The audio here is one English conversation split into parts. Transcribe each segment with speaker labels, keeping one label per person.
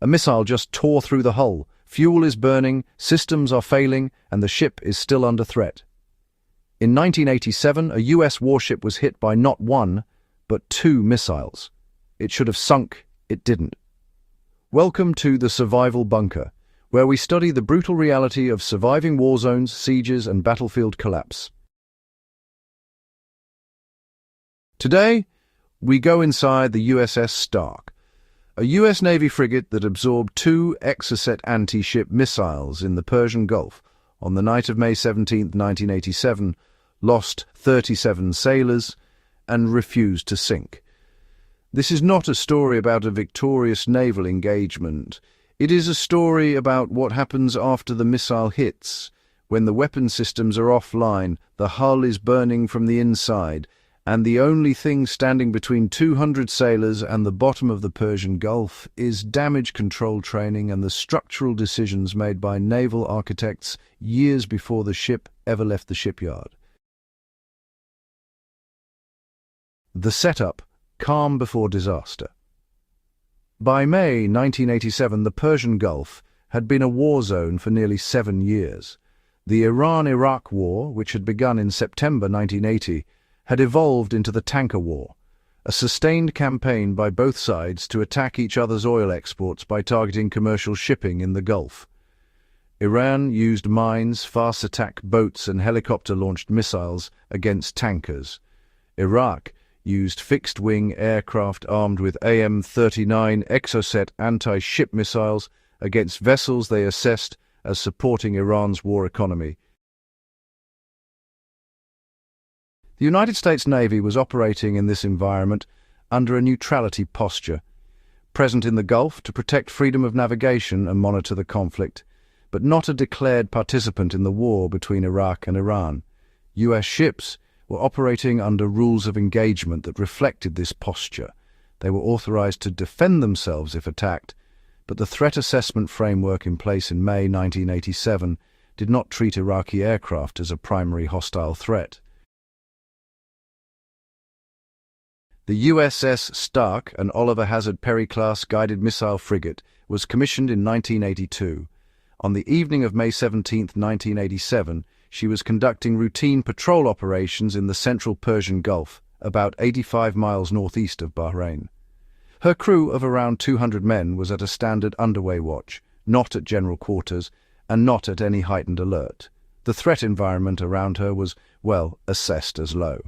Speaker 1: A missile just tore through the hull. Fuel is burning, systems are failing, and the ship is still under threat. In 1987, a US warship was hit by not one, but two missiles. It should have sunk, it didn't. Welcome to the Survival Bunker, where we study the brutal reality of surviving war zones, sieges, and battlefield collapse. Today, we go inside the USS Stark, a US Navy frigate that absorbed two Exocet anti-ship missiles in the Persian Gulf on the night of May 17, 1987, lost 37 sailors, and refused to sink. This is not a story about a victorious naval engagement. It is a story about what happens after the missile hits, when the weapon systems are offline, the hull is burning from the inside, and the only thing standing between 200 sailors and the bottom of the Persian Gulf is damage control training and the structural decisions made by naval architects years before the ship ever left the shipyard. The setup: calm before disaster. By May 1987, the Persian Gulf had been a war zone for nearly 7 years. The Iran-Iraq War, which had begun in September 1980, had evolved into the Tanker War, a sustained campaign by both sides to attack each other's oil exports by targeting commercial shipping in the Gulf. Iran used mines, fast attack boats and helicopter-launched missiles against tankers. Iraq used fixed-wing aircraft armed with AIM-39 Exocet anti-ship missiles against vessels they assessed as supporting Iran's war economy. The United States Navy was operating in this environment under a neutrality posture, present in the Gulf to protect freedom of navigation and monitor the conflict, but not a declared participant in the war between Iraq and Iran. US ships were operating under rules of engagement that reflected this posture. They were authorized to defend themselves if attacked, but the threat assessment framework in place in May 1987 did not treat Iraqi aircraft as a primary hostile threat. The USS Stark, an Oliver Hazard Perry-class guided missile frigate, was commissioned in 1982. On the evening of May 17, 1987, she was conducting routine patrol operations in the central Persian Gulf, about 85 miles northeast of Bahrain. Her crew of around 200 men was at a standard underway watch, not at general quarters, and not at any heightened alert. The threat environment around her was, well, assessed as low.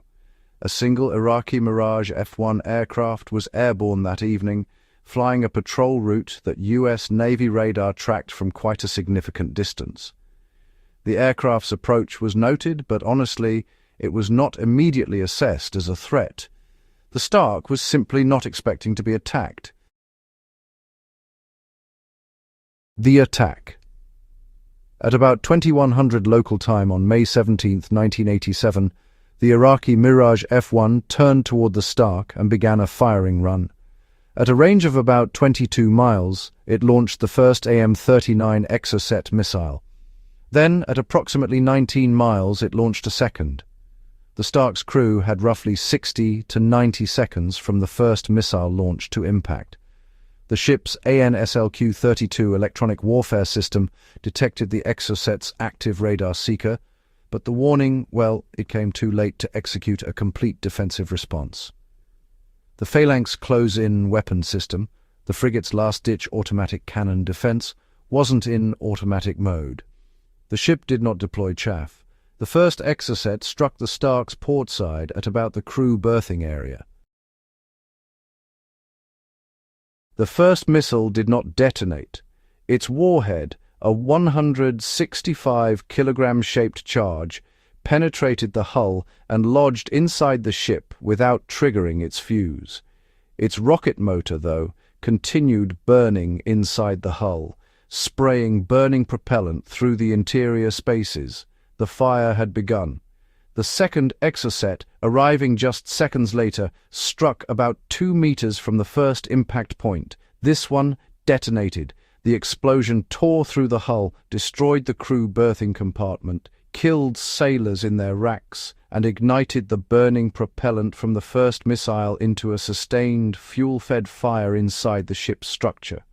Speaker 1: A single Iraqi Mirage F-1 aircraft was airborne that evening, flying a patrol route that US Navy radar tracked from quite a significant distance. The aircraft's approach was noted, but honestly, it was not immediately assessed as a threat. The Stark was simply not expecting to be attacked. The attack. At about 2100 local time on May 17, 1987, the Iraqi Mirage F-1 turned toward the Stark and began a firing run. At a range of about 22 miles, it launched the first AIM-39 Exocet missile. Then, at approximately 19 miles, it launched a second. The Stark's crew had roughly 60 to 90 seconds from the first missile launch to impact. The ship's AN/SLQ-32 electronic warfare system detected the Exocet's active radar seeker, but the warning, well, it came too late to execute a complete defensive response. The Phalanx close-in weapon system, the frigate's last-ditch automatic cannon defense, wasn't in automatic mode. The ship did not deploy chaff. The first Exocet struck the Stark's port side at about the crew berthing area. The first missile did not detonate. Its warhead, a 165-kilogram-shaped charge, penetrated the hull and lodged inside the ship without triggering its fuse. Its rocket motor, though, continued burning inside the hull, spraying burning propellant through the interior spaces. The fire had begun. The second Exocet, arriving just seconds later, struck about 2 meters from the first impact point. This one detonated. The explosion tore through the hull, destroyed the crew berthing compartment, killed sailors in their racks, and ignited the burning propellant from the first missile into a sustained, fuel-fed fire inside the ship's structure.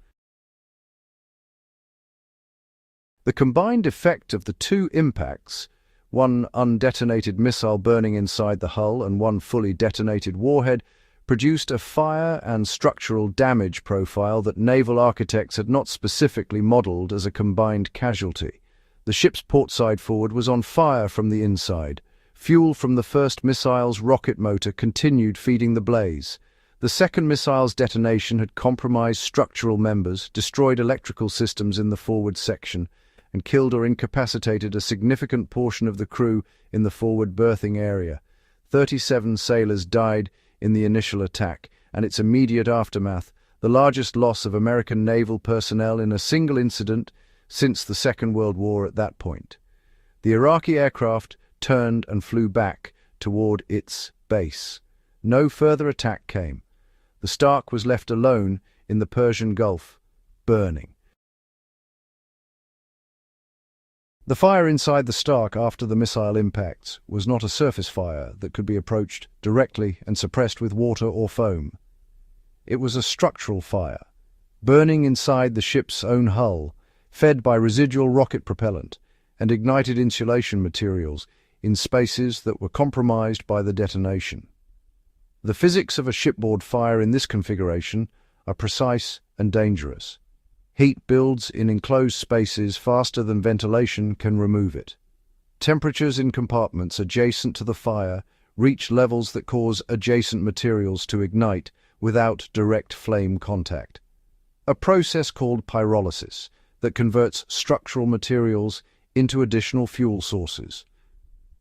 Speaker 1: The combined effect of the two impacts, one undetonated missile burning inside the hull and one fully detonated warhead, produced a fire and structural damage profile that naval architects had not specifically modeled as a combined casualty. The ship's portside forward was on fire from the inside. Fuel from the first missile's rocket motor continued feeding the blaze. The second missile's detonation had compromised structural members, destroyed electrical systems in the forward section, and killed or incapacitated a significant portion of the crew in the forward berthing area. 37 sailors died in the initial attack, and its immediate aftermath, the largest loss of American naval personnel in a single incident since the Second World War at that point. The Iraqi aircraft turned and flew back toward its base. No further attack came. The Stark was left alone in the Persian Gulf, burning. The fire inside the Stark after the missile impacts was not a surface fire that could be approached directly and suppressed with water or foam. It was a structural fire, burning inside the ship's own hull, fed by residual rocket propellant and ignited insulation materials in spaces that were compromised by the detonation. The physics of a shipboard fire in this configuration are precise and dangerous. Heat builds in enclosed spaces faster than ventilation can remove it. Temperatures in compartments adjacent to the fire reach levels that cause adjacent materials to ignite without direct flame contact. A process called pyrolysis that converts structural materials into additional fuel sources.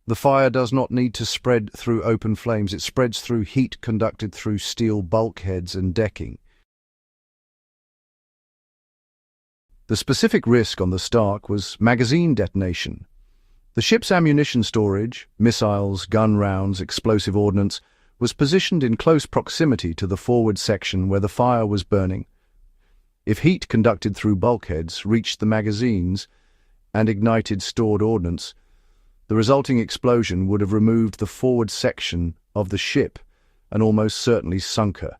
Speaker 1: The fire does not need to spread through open flames. It spreads through heat conducted through steel bulkheads and decking. The specific risk on the Stark was magazine detonation. The ship's ammunition storage, missiles, gun rounds, explosive ordnance, was positioned in close proximity to the forward section where the fire was burning. If heat conducted through bulkheads reached the magazines and ignited stored ordnance, the resulting explosion would have removed the forward section of the ship and almost certainly sunk her.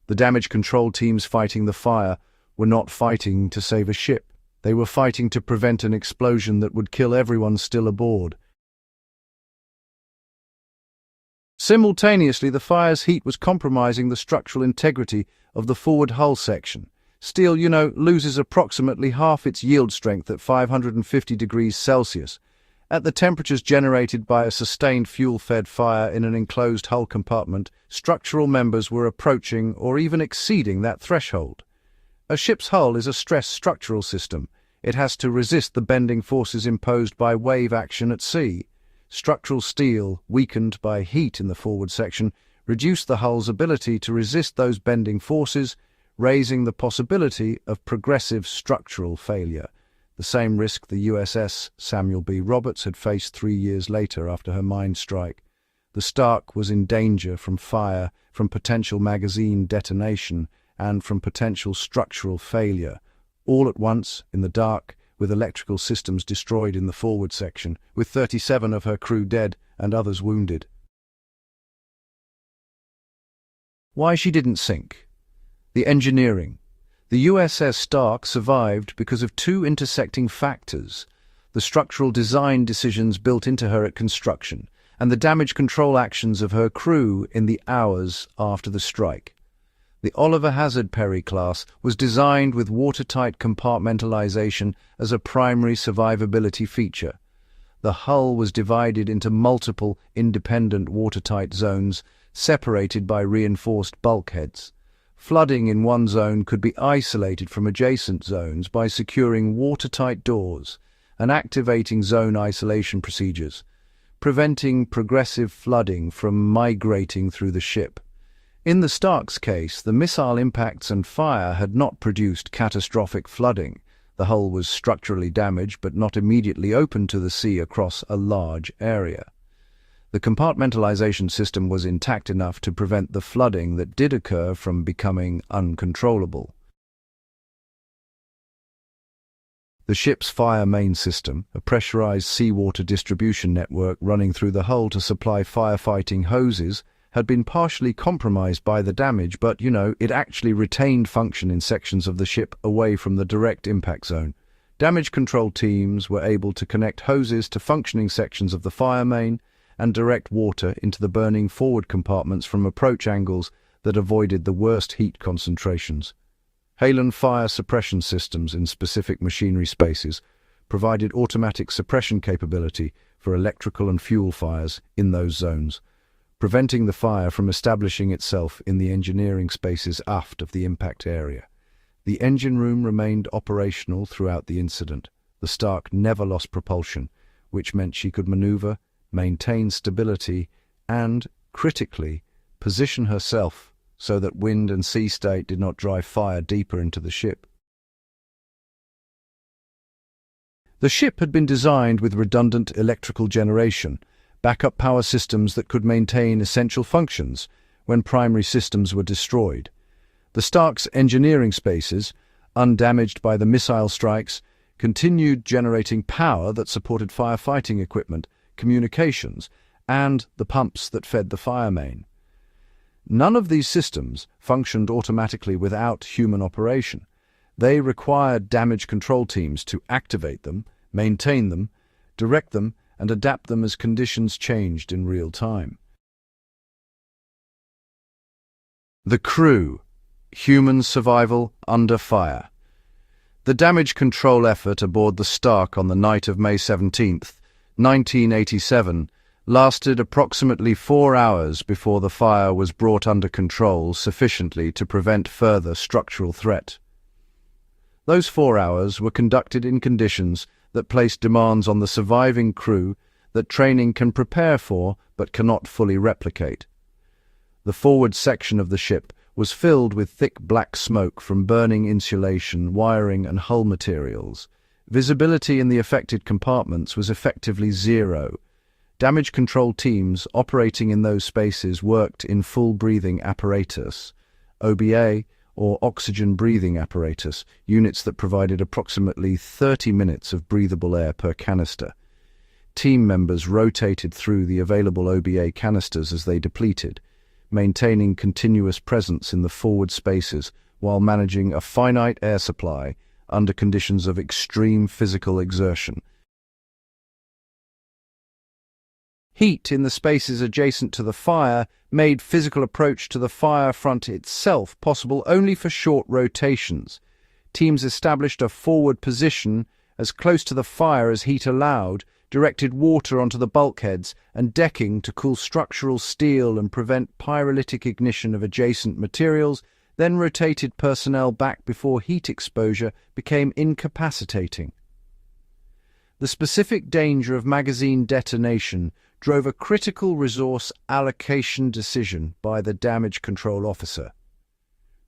Speaker 1: The damage control teams fighting the fire were not fighting to save a ship. They were fighting to prevent an explosion that would kill everyone still aboard. Simultaneously, the fire's heat was compromising the structural integrity of the forward hull section. Steel, loses approximately half its yield strength at 550 degrees Celsius. At the temperatures generated by a sustained fuel-fed fire in an enclosed hull compartment, structural members were approaching or even exceeding that threshold. A ship's hull is a stress structural system. It has to resist the bending forces imposed by wave action at sea. Structural steel, weakened by heat in the forward section, reduced the hull's ability to resist those bending forces, raising the possibility of progressive structural failure, the same risk the USS Samuel B. Roberts had faced 3 years later after her mine strike. The Stark was in danger from fire, from potential magazine detonation, and from potential structural failure, all at once, in the dark, with electrical systems destroyed in the forward section, with 37 of her crew dead and others wounded. Why she didn't sink? The engineering. The USS Stark survived because of two intersecting factors: the structural design decisions built into her at construction, and the damage control actions of her crew in the hours after the strike. The Oliver Hazard Perry class was designed with watertight compartmentalization as a primary survivability feature. The hull was divided into multiple independent watertight zones, separated by reinforced bulkheads. Flooding in one zone could be isolated from adjacent zones by securing watertight doors and activating zone isolation procedures, preventing progressive flooding from migrating through the ship. In the Stark's case, the missile impacts and fire had not produced catastrophic flooding. The hull was structurally damaged but not immediately open to the sea across a large area. The compartmentalization system was intact enough to prevent the flooding that did occur from becoming uncontrollable. The ship's fire main system, a pressurized seawater distribution network running through the hull to supply firefighting hoses, had been partially compromised by the damage, but, it actually retained function in sections of the ship away from the direct impact zone. Damage control teams were able to connect hoses to functioning sections of the fire main and direct water into the burning forward compartments from approach angles that avoided the worst heat concentrations. Halon fire suppression systems in specific machinery spaces provided automatic suppression capability for electrical and fuel fires in those zones, preventing the fire from establishing itself in the engineering spaces aft of the impact area. The engine room remained operational throughout the incident. The Stark never lost propulsion, which meant she could maneuver, maintain stability, and, critically, position herself so that wind and sea state did not drive fire deeper into the ship. The ship had been designed with redundant electrical generation, backup power systems that could maintain essential functions when primary systems were destroyed. The Stark's engineering spaces, undamaged by the missile strikes, continued generating power that supported firefighting equipment, communications, and the pumps that fed the fire main. None of these systems functioned automatically without human operation. They required damage control teams to activate them, maintain them, direct them, and adapt them as conditions changed in real time. The crew. Human survival under fire. The damage control effort aboard the Stark on the night of May 17, 1987, lasted approximately 4 hours before the fire was brought under control sufficiently to prevent further structural threat. Those 4 hours were conducted in conditions that placed demands on the surviving crew that training can prepare for but cannot fully replicate. The forward section of the ship was filled with thick black smoke from burning insulation, wiring, and hull materials. Visibility in the affected compartments was effectively zero. Damage control teams operating in those spaces worked in full breathing apparatus, OBA, or oxygen breathing apparatus, units that provided approximately 30 minutes of breathable air per canister. Team members rotated through the available OBA canisters as they depleted, maintaining continuous presence in the forward spaces while managing a finite air supply under conditions of extreme physical exertion. Heat in the spaces adjacent to the fire made physical approach to the fire front itself possible only for short rotations. Teams established a forward position as close to the fire as heat allowed, directed water onto the bulkheads and decking to cool structural steel and prevent pyrolytic ignition of adjacent materials, then rotated personnel back before heat exposure became incapacitating. The specific danger of magazine detonation drove a critical resource allocation decision by the damage control officer.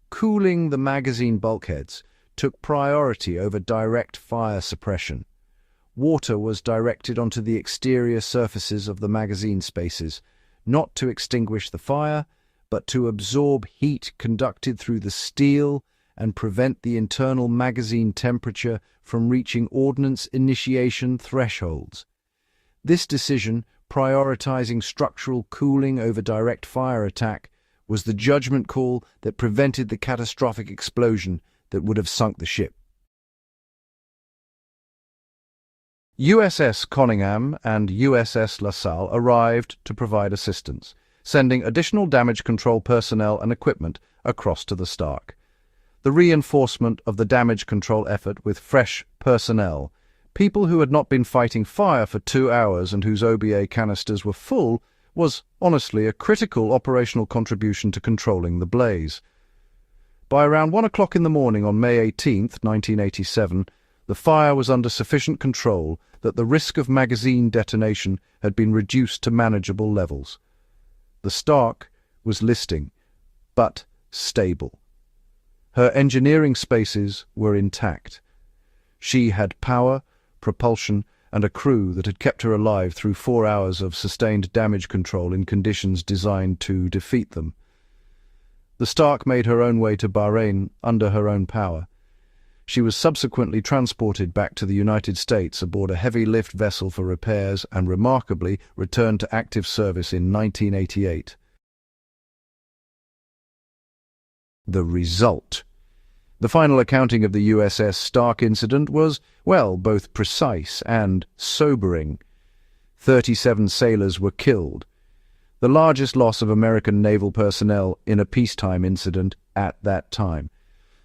Speaker 1: Cooling the magazine bulkheads took priority over direct fire suppression. Water was directed onto the exterior surfaces of the magazine spaces, not to extinguish the fire, but to absorb heat conducted through the steel and prevent the internal magazine temperature from reaching ordnance initiation thresholds. This decision, prioritizing structural cooling over direct fire attack, was the judgment call that prevented the catastrophic explosion that would have sunk the ship. USS Conyngham and USS LaSalle arrived to provide assistance, sending additional damage control personnel and equipment across to the Stark. The reinforcement of the damage control effort with fresh personnel, people who had not been fighting fire for 2 hours and whose OBA canisters were full, was honestly a critical operational contribution to controlling the blaze. By around 1 o'clock in the morning on May 18, 1987, the fire was under sufficient control that the risk of magazine detonation had been reduced to manageable levels. The Stark was listing, but stable. Her engineering spaces were intact. She had power, propulsion, and a crew that had kept her alive through 4 hours of sustained damage control in conditions designed to defeat them. The Stark made her own way to Bahrain under her own power. She was subsequently transported back to the United States aboard a heavy lift vessel for repairs and remarkably returned to active service in 1988. The result. The final accounting of the USS Stark incident was, well, both precise and sobering. 37 sailors were killed, the largest loss of American naval personnel in a peacetime incident at that time.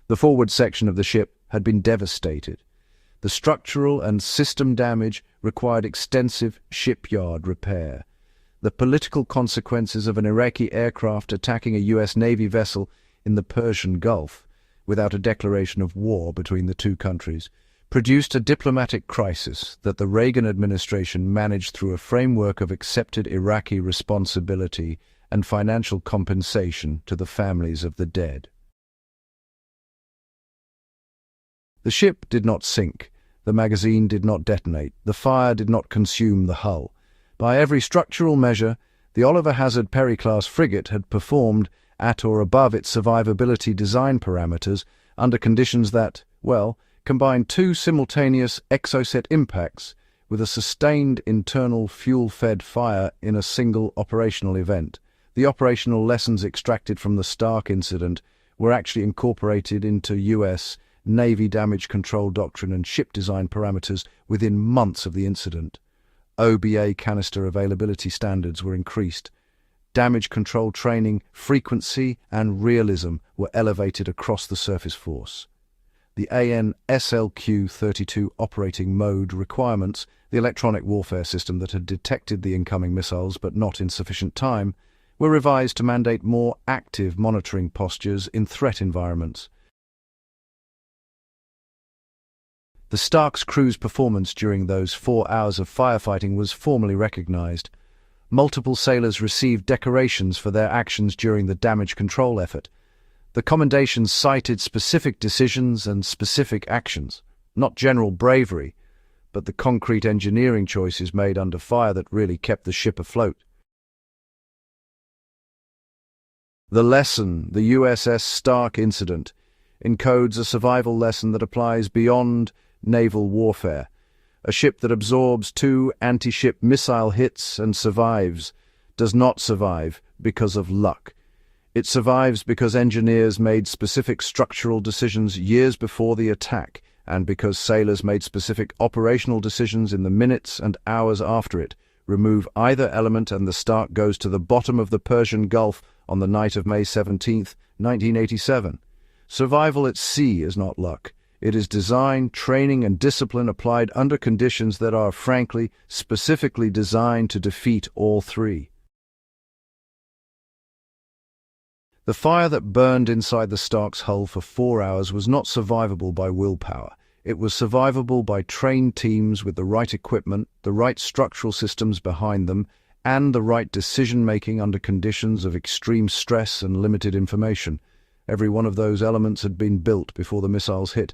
Speaker 1: The forward section of the ship had been devastated. The structural and system damage required extensive shipyard repair. The political consequences of an Iraqi aircraft attacking a U.S. Navy vessel in the Persian Gulf, without a declaration of war between the two countries, produced a diplomatic crisis that the Reagan administration managed through a framework of accepted Iraqi responsibility and financial compensation to the families of the dead. The ship did not sink, the magazine did not detonate, the fire did not consume the hull. By every structural measure, the Oliver Hazard Perry-class frigate had performed at or above its survivability design parameters under conditions that, well, combined two simultaneous exocet impacts with a sustained internal fuel-fed fire in a single operational event. The operational lessons extracted from the Stark incident were actually incorporated into U.S. Navy damage control doctrine and ship design parameters within months of the incident. OBA canister availability standards were increased. Damage control training, frequency, and realism were elevated across the surface force. The AN/SLQ-32 operating mode requirements, the electronic warfare system that had detected the incoming missiles but not in sufficient time, were revised to mandate more active monitoring postures in threat environments. The Stark's crew's performance during those 4 hours of firefighting was formally recognized. Multiple sailors received decorations for their actions during the damage control effort. The commendations cited specific decisions and specific actions, not general bravery, but the concrete engineering choices made under fire that really kept the ship afloat. The lesson, the USS Stark incident, encodes a survival lesson that applies beyond naval warfare. A ship that absorbs 2 anti-ship missile hits and survives does not survive because of luck. It survives because engineers made specific structural decisions years before the attack, and because sailors made specific operational decisions in the minutes and hours after it. Remove either element and the Stark goes to the bottom of the Persian Gulf on the night of May 17, 1987. Survival at sea is not luck. It is design, training, and discipline applied under conditions that are, frankly, specifically designed to defeat all three. The fire that burned inside the Stark's hull for 4 hours was not survivable by willpower. It was survivable by trained teams with the right equipment, the right structural systems behind them, and the right decision-making under conditions of extreme stress and limited information. Every one of those elements had been built before the missiles hit.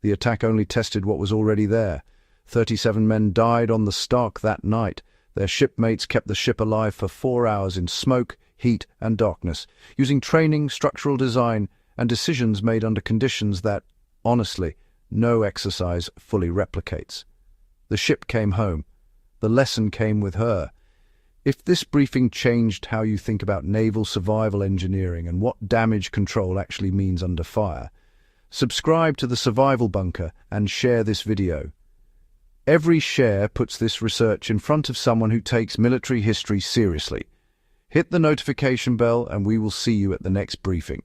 Speaker 1: The attack only tested what was already there. 37 men died on the Stark that night. Their shipmates kept the ship alive for 4 hours in smoke, heat, and darkness, using training, structural design, and decisions made under conditions that, honestly, no exercise fully replicates. The ship came home. The lesson came with her. If this briefing changed how you think about naval survival engineering and what damage control actually means under fire, subscribe to the Survival Bunker and share this video. Every share puts this research in front of someone who takes military history seriously. Hit the notification bell and we will see you at the next briefing.